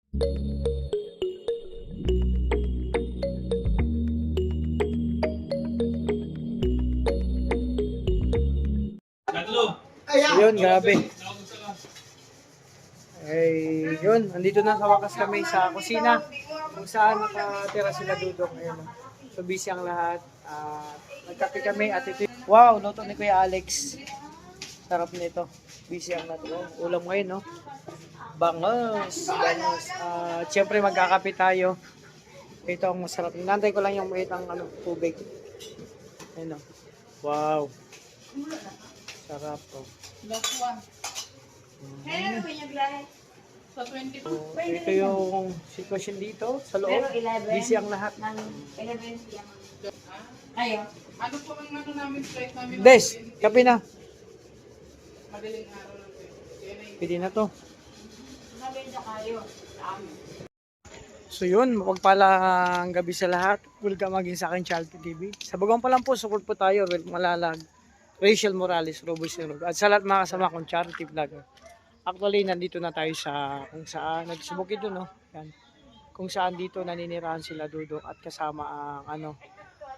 Yun, grabe. Ay, yun, andito na sa wakas kami sa kusina kung saan nakatira sila Dudong. Ayun, so busy ang lahat. Nagkape kami at ito. Wow, luto ni Kuya Alex. Sarap nito. Busy ang lahat. Oh, ulam ngayon, no? Bangos. Bangos. Siyempre magkakape tayo. Ito ang masarap. Nantay ko lang yung mait ng tubig. Ayun, no? Wow. Sarap to. So, ito yung sitwasyon dito sa loob. Busy ang lahat. Ayaw. Ano po ang ano namin flight namin? Des, kape na. Madaling araw lang po. Pwede na to. Nabenta kayo sa amin. So yun, mapagpalang gabi sa lahat. Welcome maging sa akin, Chalty TV. Sa bagong pa lang po, support po tayo. Malalag, Rachel Morales, Roboy Sinrog. At sa lahat mga kasama kong charity vlogger. Actually, nandito na tayo sa kung saan, nagsubok ito, no? Yan. Kung saan dito naninirahan sila Dudong at kasama ang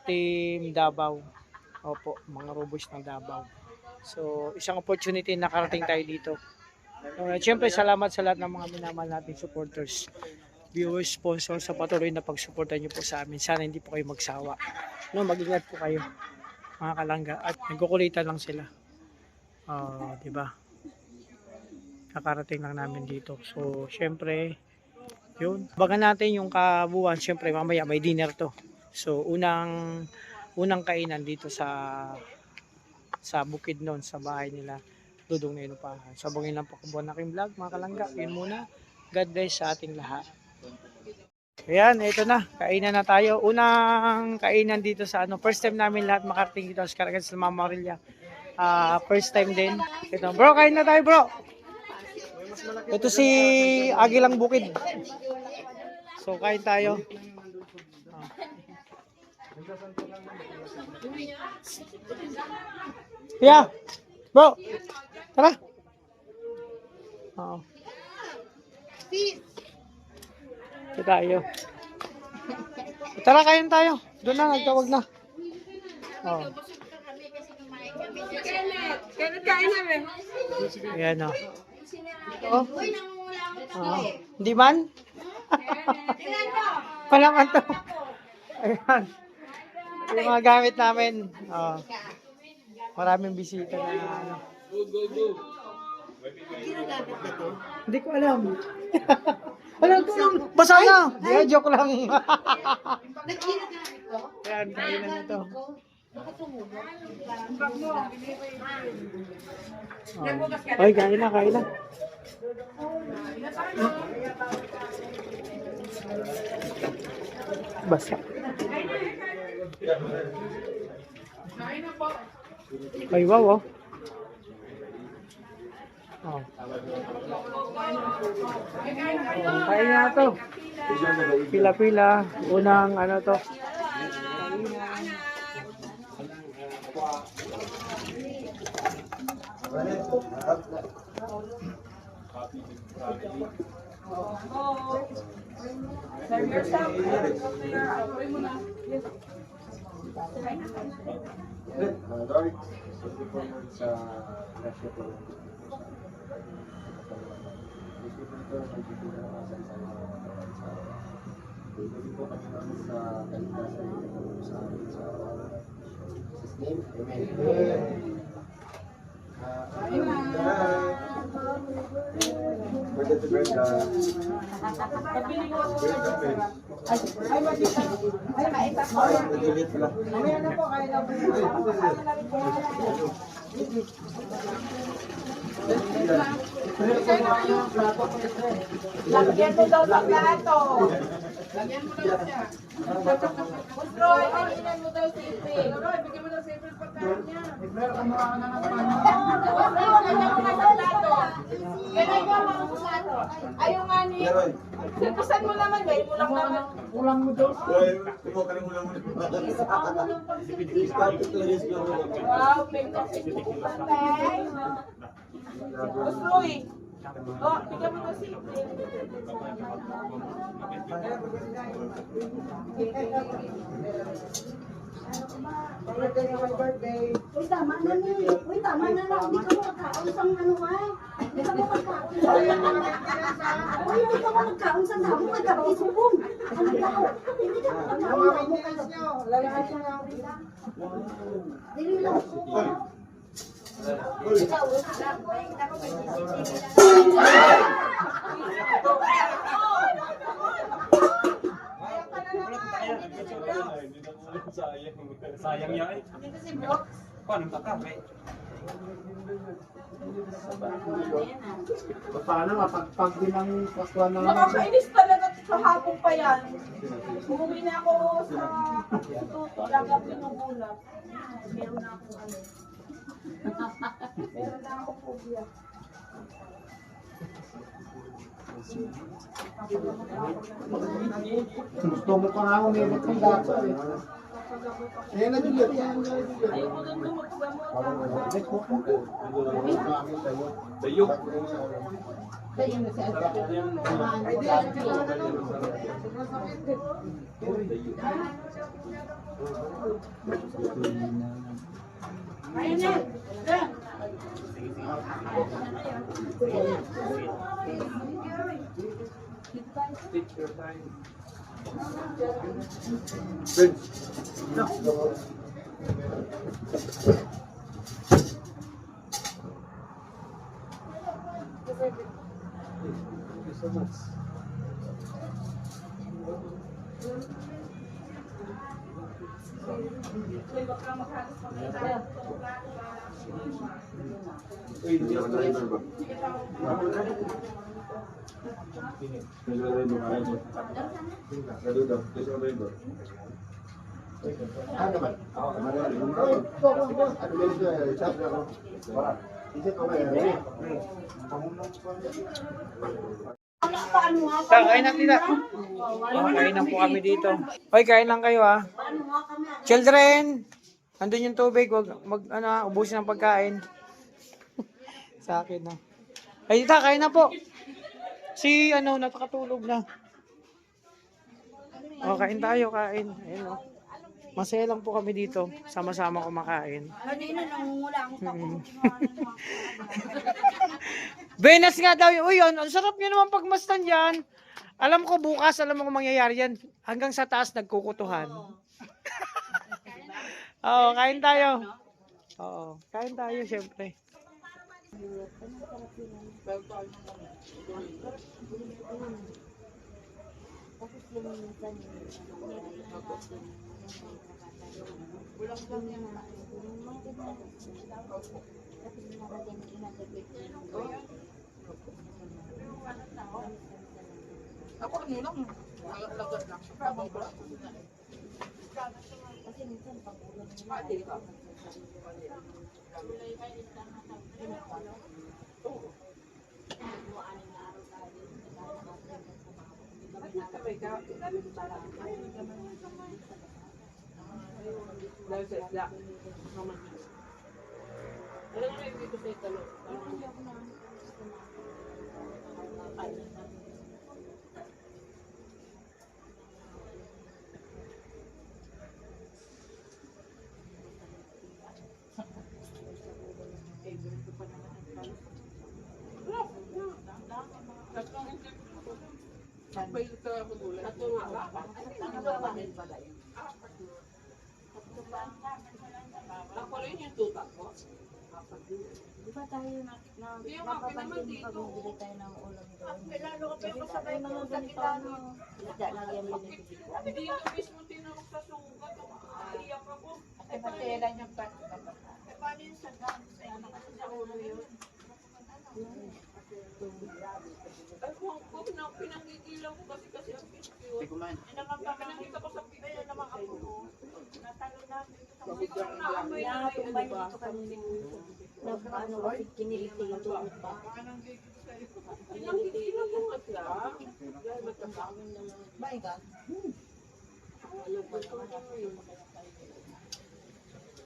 Team Davao. Opo, mga Roboys ng Davao. So, isang opportunity na nakarating tayo dito. Siyempre, salamat sa lahat ng mga minamahal nating supporters, viewers, sponsors sa patuloy na pagsuporta nyo po sa amin. Sana hindi po kayo magsawa. No, mag-ingat po kayo, mga kalangga. At nagkukulitan lang sila. Diba? Kakarating lang namin dito. So, siyempre, yun. Bagan natin yung kabuuan. Siyempre, mamaya may dinner to. So, unang kainan dito sa bukid noon, sa bahay nila Dudong na Inupahan. So, abangin lang po kung buwan aking vlog, mga kalangga. Yun muna. God bless sa ating lahat. Ayan, ito na. Kainan na tayo. Unang kainan dito sa first time namin lahat makarating dito sa Caragan sa Mama Aurelia. First time din. Ito, bro, kain na tayo, bro. Ito si Agilang Bukid. So, kain tayo. Yeah. Bro. Tara. Ito tayo. Tara, kain tayo. Doon na, nagtawag na. Kailan kain namin? Ayan, Hindi man? Palaman to. Ayan. Yung mga gamit namin. Maraming bisita na Hindi ko alam. Alam ko lang. Basa na. Yeah, joke lang. Ayan, kainan na ito. Ay, kain na, kain na. Basa. Ay, wow, kain na to. Pila-pila. Unang to. Lagyan mo daw sa plato. Lagyan mo daw siya. Roy, kainan mo daw si April. Roy, bigyan mo daw si April pagkain niya. April, kumuha ka na ng paano. Lagyan mo nga sa plato. Ganyan mo mga plato. Ayaw nga ni... Sirkusan mo naman, gawin mo lang naman. Ulang mo daw. Kumuha ka ng ulang mo. Wow, may pagkain. Roy. Oh, bigyan mo daw si April. Uy, tama na ni. Uy, tama na na. Hindi ka mo magkaon sa ano ay. Hindi ka mo magkaon. Uy, hindi ka mo magkaon sa damo. May kabisubong. Ano ba ako? Hindi ka mo magkaon. Dili lang. Ikaw, Sayang yan. Paano takapay? Paano mapagpag din ang Pasko ng... Nakakainis talaga kahapon pa yan. Umuwi na ako sa tuto, laga pinugulat. Meron na akong ano. Meron na akong phobia. Gusto mo pa nga umilit ng gato eh. Ayan na Juliet. Ayoko doon magpagamot. Dayok. Ayun na. Take your time. Thank you so much. Uy, hindi ako driver ba? Kain na tita. Kain na po kami dito. Hoy, kain lang kayo ha. Children, andun yung tubig. Wag ubusin ang pagkain. Sa akin na. Ay, tita, kain na po. Si nakakatulog na. O, kain tayo, kain. Ayun o. Masaya lang po kami dito. Sama-sama kumakain. kanina nangungula ang Benes nga daw yun. Uy, yun. Ang sarap nyo naman pagmastan yan. Alam ko bukas, alam mo kung mangyayari yan. Hanggang sa taas, nagkukutuhan. Oo, kain tayo. Oo, kain tayo, syempre. Ako ano lang. Lagat lang. Abang ko lang. Di ba tayo napapansin pag bumili tayo ng ulam doon? Kasi tayo mga ganito, isda lang yung binibili ko. Dito mismo tinawag sa sugat. Iyak ako. Ay, matelan yung pat. Paano yung sa dam? Sa ulo yun? Ay, kung pinangigilaw ko kasi ang picture. Pinangita ko sa picture naman ako. Natalo namin. Naamoy na Natumbay dito kanina. Ano, kasi kiniliti yung tubig pa. Pinangigilaw ko nga siya. Dahil magkakamin naman. Baiga?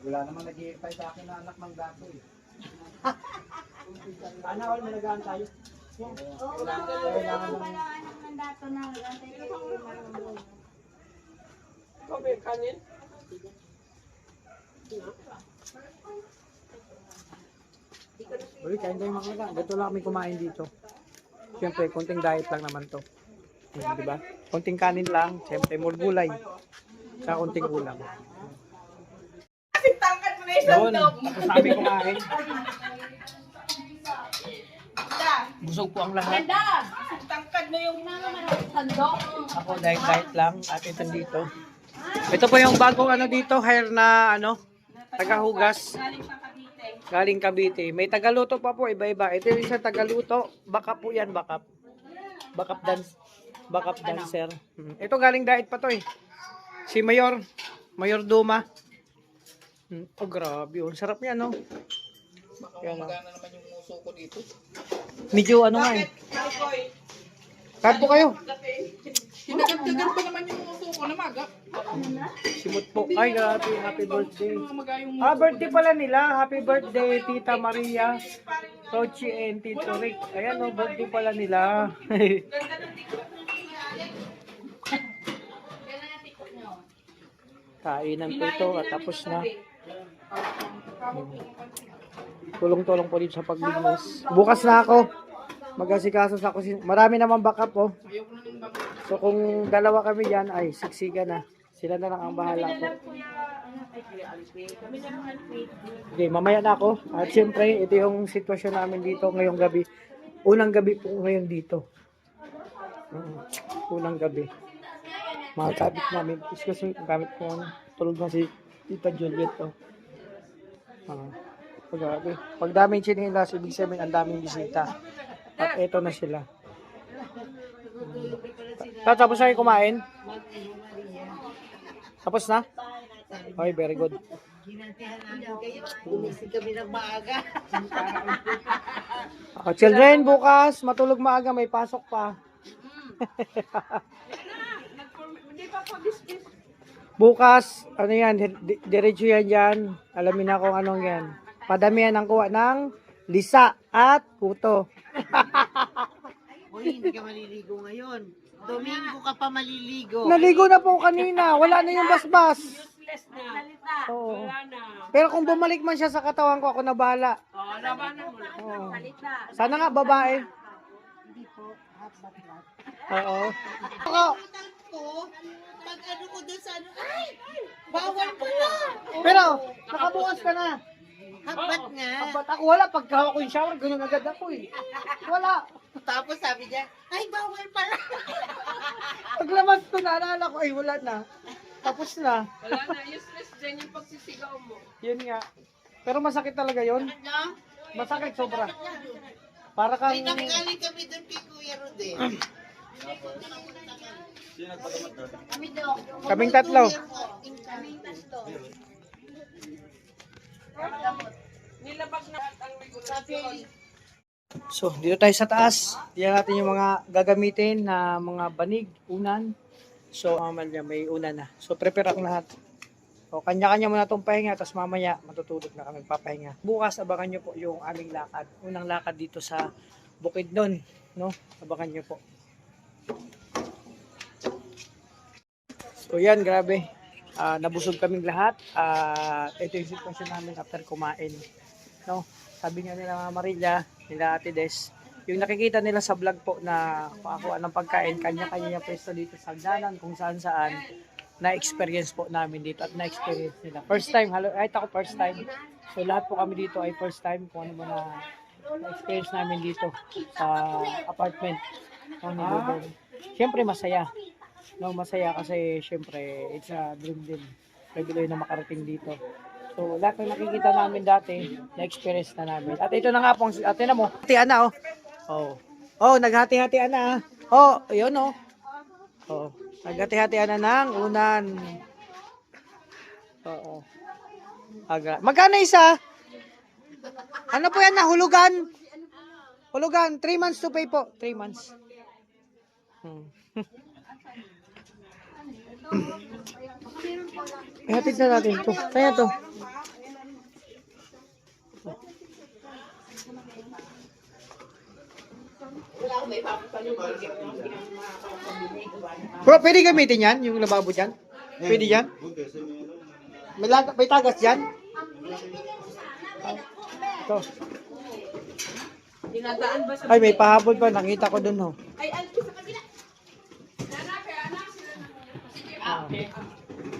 Wala namang nag-iipay sa akin na anak ng gato eh. Ano, malagaan tayo. Oo, kailangan pala anak ng dato na. Uy, kain tayo mga kaga. Ganito lang kami kumain dito. Siyempre, konting diet lang naman to. Di ba? Konting kanin lang. Siyempre, more gulay. Sa konting ulam. Tangkad mo na yung Doon, sandok. tapos namin kumain. Busog po ang lahat. Tangkad mo yung sandok. Ako, diet lang. At ito dito. Ito po yung bagong ano dito, hire na ano, tagahugas. Galing Cavite. May tagaluto pa po, iba-iba. Ito yung isang tagaluto. Backup po yan, backup. Backup dancer. Ito galing diet pa to eh. Si Mayor Duma. Oh, grabe. Oh. Sarap yan, no? Yan, no? Magana naman yung muso ko dito. Medyo ano nga eh. Kahit po kayo. Hinagad-gagad pa naman yung muso ko na maga. Simot po. Ay, grabe. Happy birthday. Birthday pala nila. Happy birthday, Tita Maria. Rochi and Tito Rick. Ayan, no, birthday pala nila. Kainan po ito at tapos na. Tulong-tulong po dito sa paglinis. Bukas na ako. Mag-asikaso sa kusina. Marami naman backup po. So kung dalawa kami dyan, ay siksiga na. Sila na lang ang bahala po. Okay, mamaya na ako. At siyempre, ito yung sitwasyon namin dito ngayong gabi. Unang gabi po ngayon dito. Unang gabi. Mga kabit namin. Kasi gamit ko tulog na si Tita Juliet. Grabe. Pag daming chinilas, ibig sabihin ang daming bisita. At eto na sila. Tapos na kayo kumain? Tapos na? Okay, very good. Gumising kami ng maaga. Children, bukas, matulog maaga, may pasok pa. Bukas, ano yan, diretso yan dyan. Alamin na kung anong yan. Padamihan ang kuha ng lisa at puto. Uy, hindi ka maliligo ngayon. Domingo ka pa maliligo. Naligo na po kanina, wala na yung basbas. Oo. Pero kung bumalik man siya sa katawan ko, ako na bahala. Oo. Sana nga babae. Oo. Ako, Pag ano ko doon sa ano, ay! Bawal pala! pero nakabukas ka na. Habat nga. Ba't ako wala, pagkawa ko yung shower, ganun agad ako eh. Wala. Tapos sabi niya, ay bawal pala! Paglaman ko, naalala ko, ay wala na. Tapos na. Wala na, useless dyan yung pagsisigaw mo. Yun nga. Pero masakit talaga yun. Masakit sobra. Para kang... Ay, nakagaling kami doon kay Kuya Rode. Kaming tatlo. Nilabas na ang regulasyon. So, dito tayo sa taas. Diyan natin yung mga gagamitin na mga banig, unan. So, may unan na. So, prepare ang lahat. So, kanya-kanya muna itong pahinga, tapos mamaya matutulog na kami papahinga. Bukas, abangan nyo po yung aming lakad. Unang lakad dito sa Bukidnon. No? Abangan nyo po. So, yan, grabe. Nabusog kaming lahat. Ito yung sitwasyon namin after kumain. No? Sabi nga nila Mama Maria, nila Ate Des, yung nakikita nila sa vlog po na pakakuha ng pagkain, kanya-kanya pwesto dito sa hagdanan, kung saan-saan, na-experience po namin dito at na-experience nila. First time, kahit ako first time. So lahat po kami dito ay first time kung ano mo na-experience namin dito sa apartment. Siyempre masaya. No, masaya kasi siyempre it's a dream din. Pwede na makarating dito. So, lahat ng nakikita namin dati, na-experience na namin. At ito na nga pong, ate na mo, hati-hatian na, oh. Oh, naghati-hatian na, ah. Oh, yun, oh. Oh, naghati-hatian na ng unan. Oo. Magkano isa? Ano po yan na, hulugan? Hulugan, 3 months to pay po. 3 months. Hatid na natin ito. Kaya to. Bro, pwede gamitin yan? Yung lababo dyan? Pwede yan? May tagas dyan? Ito. Dinadaan ba sa... Ay, may pahabol pa. Nakita ko dun, ho. Ay, alpi sa kabila. Anak, kaya anak sila na. Sige, okay.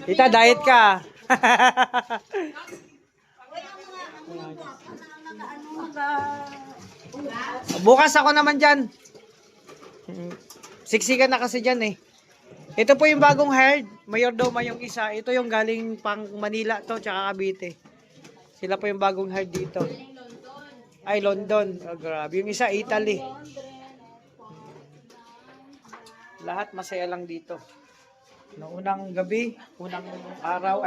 Tita, diet ka. Bukas ako naman dyan. Siksikan na kasi dyan eh. Ito po yung bagong hired. Mayordoma yung isa. Ito yung galing pang Manila to, tsaka Cavite. Sila po yung bagong hired dito. Ay, London. Oh, grabe. Yung isa, Italy. Lahat masaya lang dito. No, unang gabi, unang araw,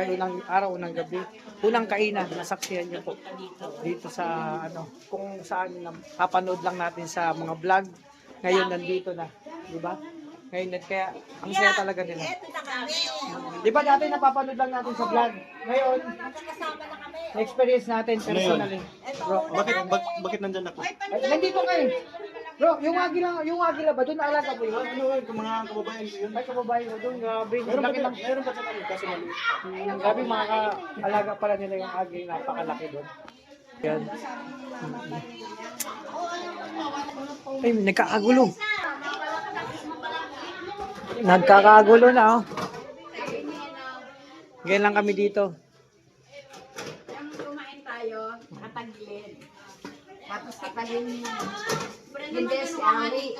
unang gabi, unang kainan, nasaksihan niyo po dito sa ano, kung saan papanood lang natin sa mga vlog. Ngayon nandito na, di ba? Ngayon kaya ang saya talaga nila. Di ba dati napapanood lang natin sa vlog? Ngayon, na-experience natin personally. Bro, Bakit nandyan ako? ay, nandito kayo. Bro, yung agila ba? Doon naalaga mo yun? Ano yun, mga kababayan ko yun. Ay, kababayan ko doon. Grabe. Meron pa sa namin, kaso mali. Grabe, mga alaga pala nila yung aging napakalaki doon. Yan. Ay, nagkakagulo. Nagkakagulo na, oh. Ganyan lang kami dito. Kumain tayo, nakataglit. Tapos katalin hindi si Ari.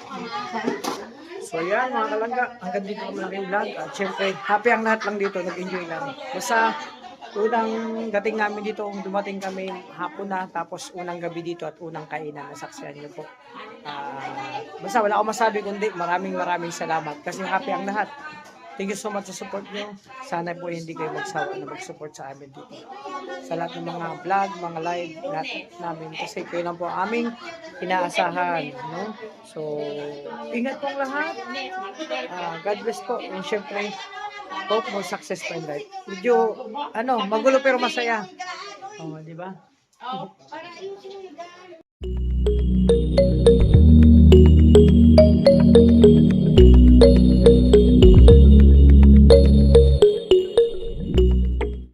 So yan mga kalangga, hanggang dito kami lang yung vlog. At syempre, happy ang lahat lang dito, nag-enjoy lang. Basta unang dating namin dito, dumating kami hapon na, tapos unang gabi dito at unang kainan, nasaksihan niyo po. Basta wala akong masabi kundi maraming salamat kasi happy ang lahat. Thank you so much sa support nyo. Sana po hindi kayo magsawa na mag-support sa amin dito. Sa lahat ng mga vlog, mga live, lahat namin. Kasi kayo lang po ang aming inaasahan. No? So, ingat pong lahat. God bless po. And syempre, hope more success pa in life. Medyo, magulo pero masaya. Oh, di ba?